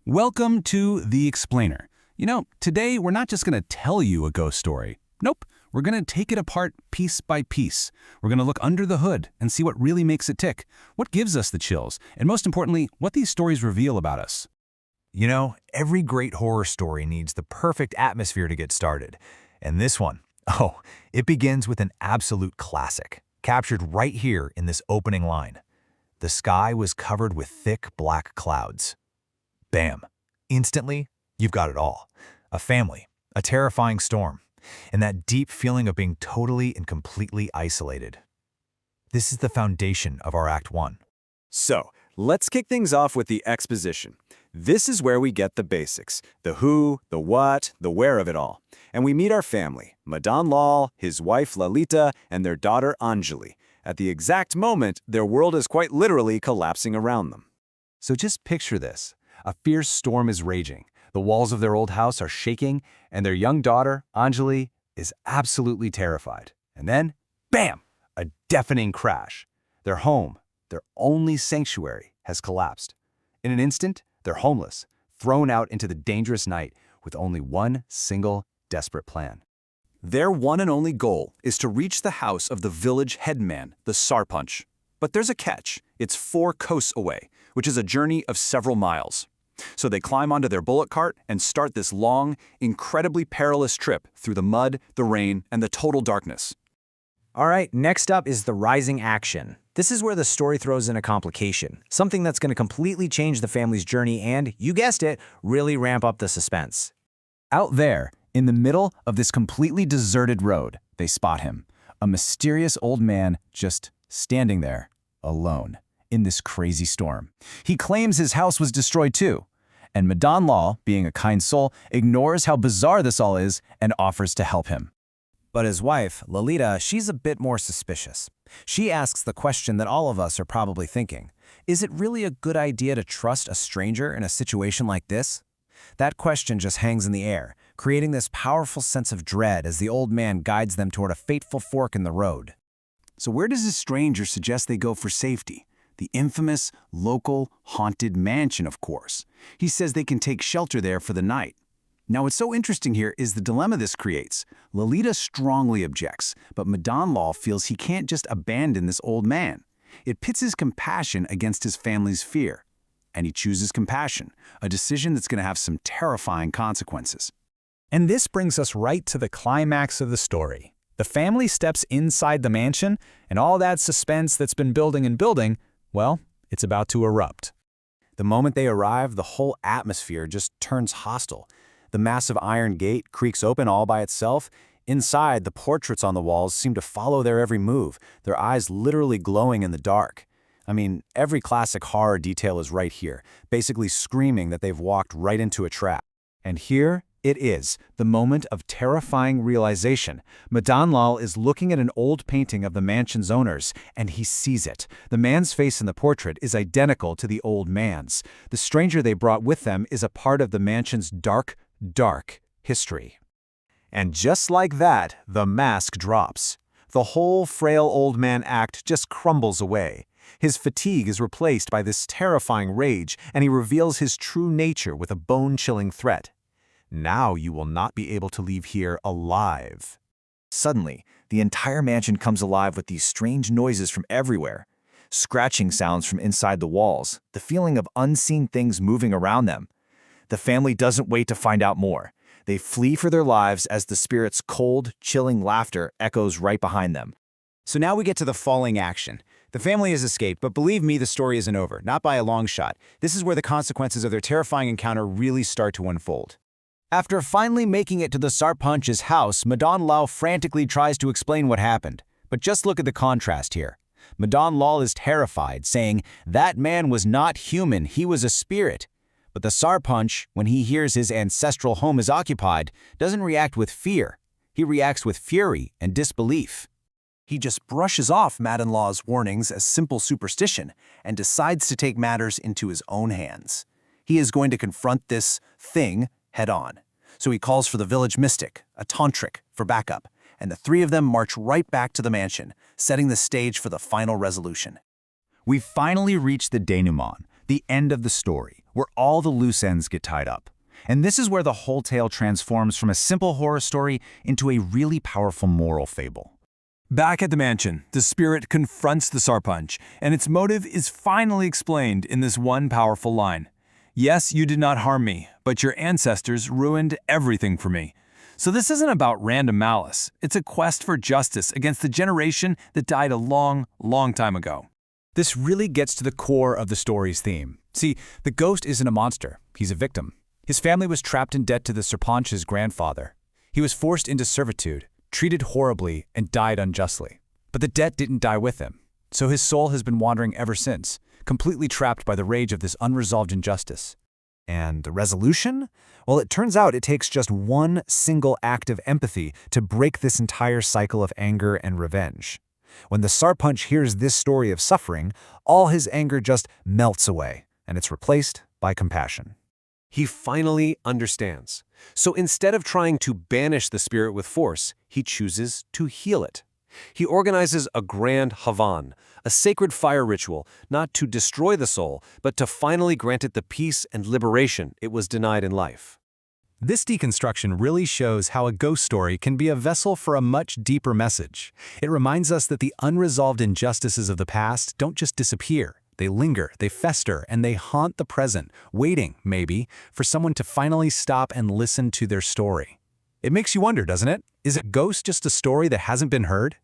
Welcome to The Explainer. Today we're not just going to tell you a ghost story. Nope, we're going to take it apart piece by piece. We're going to look under the hood and see what really makes it tick, what gives us the chills, and most importantly, what these stories reveal about us. Every great horror story needs the perfect atmosphere to get started. And this one, it begins with an absolute classic, captured right here in this opening line. The sky was covered with thick black clouds. Bam. Instantly, you've got it all. A family, a terrifying storm, and that deep feeling of being totally and completely isolated. This is the foundation of our Act 1. So, let's kick things off with the exposition. This is where we get the basics, the who, the what, the where of it all. And we meet our family, Madam Lal, his wife Lalita, and their daughter Anjali. At the exact moment, their world is quite literally collapsing around them. So just picture this. A fierce storm is raging. The walls of their old house are shaking, and their young daughter, Anjali, is absolutely terrified. And then, bam! A deafening crash. Their home, their only sanctuary, has collapsed. In an instant, they're homeless, thrown out into the dangerous night with only one single desperate plan. Their one and only goal is to reach the house of the village headman, the sarpanch. But there's a catch. It's 4 coasts away, which is a journey of several miles. So they climb onto their bullock cart and start this long, incredibly perilous trip through the mud, the rain, and the total darkness. All right, next up is the rising action. This is where the story throws in a complication, something that's going to completely change the family's journey and, you guessed it, really ramp up the suspense. Out there, in the middle of this completely deserted road, they spot him, a mysterious old man just standing there, alone, in this crazy storm. He claims his house was destroyed too, and Madam Lal, being a kind soul, ignores how bizarre this all is and offers to help him. But his wife, Lalita, she's a bit more suspicious. She asks the question that all of us are probably thinking. Is it really a good idea to trust a stranger in a situation like this? That question just hangs in the air, creating this powerful sense of dread as the old man guides them toward a fateful fork in the road. So where does this stranger suggest they go for safety? The infamous, local, haunted mansion, of course. He says they can take shelter there for the night. Now, what's so interesting here is the dilemma this creates. Lalita strongly objects, but Madam Lal feels he can't just abandon this old man. It pits his compassion against his family's fear. And he chooses compassion, a decision that's going to have some terrifying consequences. And this brings us right to the climax of the story. The family steps inside the mansion, and all that suspense that's been building and building, well, it's about to erupt. The moment they arrive, the whole atmosphere just turns hostile. The massive iron gate creaks open all by itself. Inside, the portraits on the walls seem to follow their every move, their eyes literally glowing in the dark. Every classic horror detail is right here, basically screaming that they've walked right into a trap. And here it is, the moment of terrifying realization. Madam Lal is looking at an old painting of the mansion's owners, and he sees it. The man's face in the portrait is identical to the old man's. The stranger they brought with them is a part of the mansion's dark history. And just like that, the mask drops. The whole frail old man act just crumbles away. His fatigue is replaced by this terrifying rage, and he reveals his true nature with a bone-chilling threat. Now you will not be able to leave here alive. Suddenly, the entire mansion comes alive with these strange noises from everywhere. Scratching sounds from inside the walls, the feeling of unseen things moving around them. The family doesn't wait to find out more. They flee for their lives as the spirit's cold, chilling laughter echoes right behind them. So now we get to the falling action. The family has escaped, but believe me, the story isn't over, not by a long shot. This is where the consequences of their terrifying encounter really start to unfold. After finally making it to the sarpanch's house, Madam Lal frantically tries to explain what happened. But just look at the contrast here. Madam Lal is terrified, saying, "That man was not human, he was a spirit." But the sarpanch, when he hears his ancestral home is occupied, doesn't react with fear. He reacts with fury and disbelief. He just brushes off Madam Lal's warnings as simple superstition and decides to take matters into his own hands. He is going to confront this thing head-on. So he calls for the village mystic, a tantric, for backup, and the 3 of them march right back to the mansion, setting the stage for the final resolution. We finally reach the denouement, the end of the story, where all the loose ends get tied up. And this is where the whole tale transforms from a simple horror story into a really powerful moral fable. Back at the mansion, the spirit confronts the sarpanch, and its motive is finally explained in this one powerful line. Yes, you did not harm me, but your ancestors ruined everything for me. So this isn't about random malice. It's a quest for justice against the generation that died a long, long time ago. This really gets to the core of the story's theme. See, the ghost isn't a monster. He's a victim. His family was trapped in debt to the sarpanch's grandfather. He was forced into servitude, treated horribly, and died unjustly. But the debt didn't die with him. So his soul has been wandering ever since, completely trapped by the rage of this unresolved injustice. And the resolution? Well, it turns out it takes just one single act of empathy to break this entire cycle of anger and revenge. When the sarpanch hears this story of suffering, all his anger just melts away, and it's replaced by compassion. He finally understands. So instead of trying to banish the spirit with force, he chooses to heal it. He organizes a grand havan, a sacred fire ritual, not to destroy the soul, but to finally grant it the peace and liberation it was denied in life. This deconstruction really shows how a ghost story can be a vessel for a much deeper message. It reminds us that the unresolved injustices of the past don't just disappear. They linger, they fester, and they haunt the present, waiting, maybe, for someone to finally stop and listen to their story. It makes you wonder, doesn't it? Is a ghost just a story that hasn't been heard?